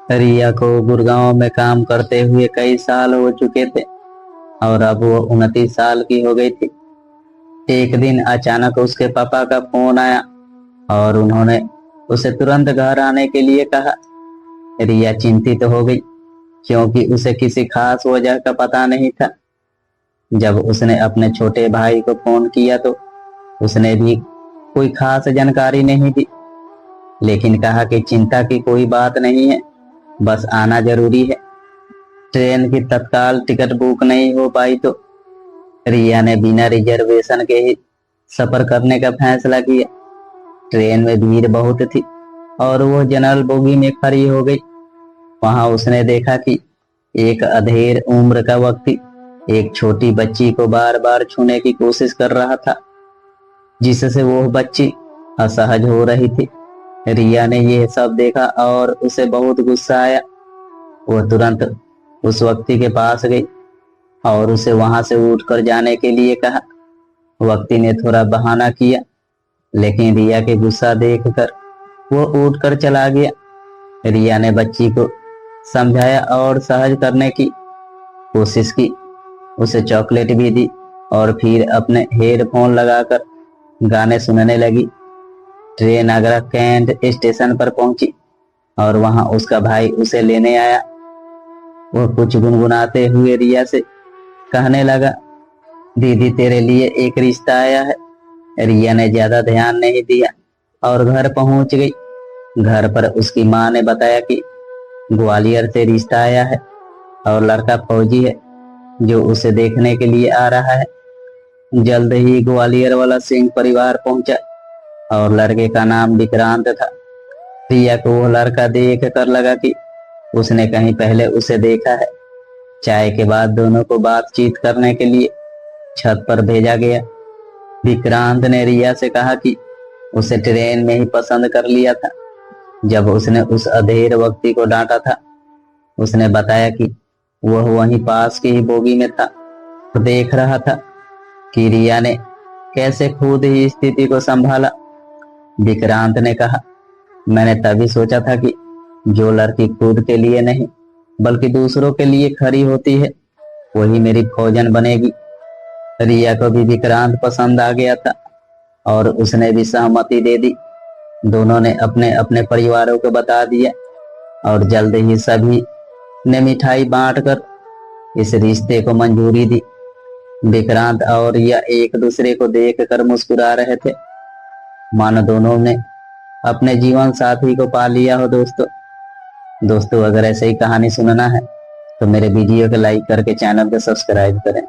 रिया को गुड़गांव में काम करते हुए कई साल हो चुके थे और अब वो 29 साल की हो गई थी। एक दिन अचानक उसके पापा का फोन आया और उन्होंने उसे तुरंत घर आने के लिए कहा। रिया चिंतित हो गई क्योंकि उसे किसी खास वजह का पता नहीं था। जब उसने अपने छोटे भाई को फोन किया तो उसने भी कोई खास जानकारी नहीं दी, लेकिन कहा कि चिंता की कोई बात नहीं है, बस आना जरूरी है। ट्रेन की तत्काल टिकट बुक नहीं हो पाई तो रिया ने बिना रिजर्वेशन के ही सफर करने का फैसला किया। ट्रेन में भीड़ बहुत थी और वो जनरल बोगी में खड़ी हो गई। वहां उसने देखा कि एक अधेड़ उम्र का व्यक्ति एक छोटी बच्ची को बार बार छूने की कोशिश कर रहा था, जिससे वो बच्ची असहज हो रही थी। रिया ने यह सब देखा और उसे बहुत गुस्सा आया। वो तुरंत उस व्यक्ति के पास गई और उसे वहां से उठकर जाने के लिए कहा। व्यक्ति ने थोड़ा बहाना किया, लेकिन रिया के गुस्सा देखकर वो उठकर चला गया। रिया ने बच्ची को समझाया और सहज करने की कोशिश की, उसे चॉकलेट भी दी और फिर अपने हेडफोन लगाकर गाने सुनने लगी। ट्रेन आगरा कैंट स्टेशन पर पहुंची और वहां उसका भाई उसे लेने आया। वो कुछ गुनगुनाते हुए रिया से कहने लगा, दीदी तेरे लिए एक रिश्ता आया है। रिया ने ज्यादा ध्यान नहीं दिया और घर पहुंच गई। घर पर उसकी माँ ने बताया कि ग्वालियर से रिश्ता आया है और लड़का फौजी है जो उसे देखने के लिए आ रहा है। जल्द ही ग्वालियर वाला सिंह परिवार पहुंचा और लड़के का नाम विक्रांत था। रिया को वो लड़का देख कर लगा कि उसने कहीं पहले उसे देखा है। चाय के बाद दोनों को बातचीत करने के लिए छत पर भेजा गया। विक्रांत ने रिया से कहा कि उसे ट्रेन में ही पसंद कर लिया था। जब उसने उस अधेड़ व्यक्ति को डांटा था, उसने बताया कि वह वहीं पास की ही बोगी में था। देख रहा था कि रिया ने कैसे खुद ही स्थिति को संभाला। विक्रांत ने कहा, मैंने तभी सोचा था कि जो लड़की खुद के लिए नहीं बल्कि दूसरों के लिए खड़ी होती है वही मेरी फौजन बनेगी। रिया को भी विक्रांत पसंद आ गया था और उसने भी सहमति दे दी। दोनों ने अपने अपने परिवारों को बता दिया और जल्द ही सभी ने मिठाई बांटकर इस रिश्ते को मंजूरी दी। विक्रांत और रिया एक दूसरे को देखकर मुस्कुरा रहे थे, मानो दोनों ने अपने जीवन साथी को पा लिया हो। दोस्तों अगर ऐसे ही कहानी सुनना है तो मेरे वीडियो को लाइक करके चैनल को सब्सक्राइब करें।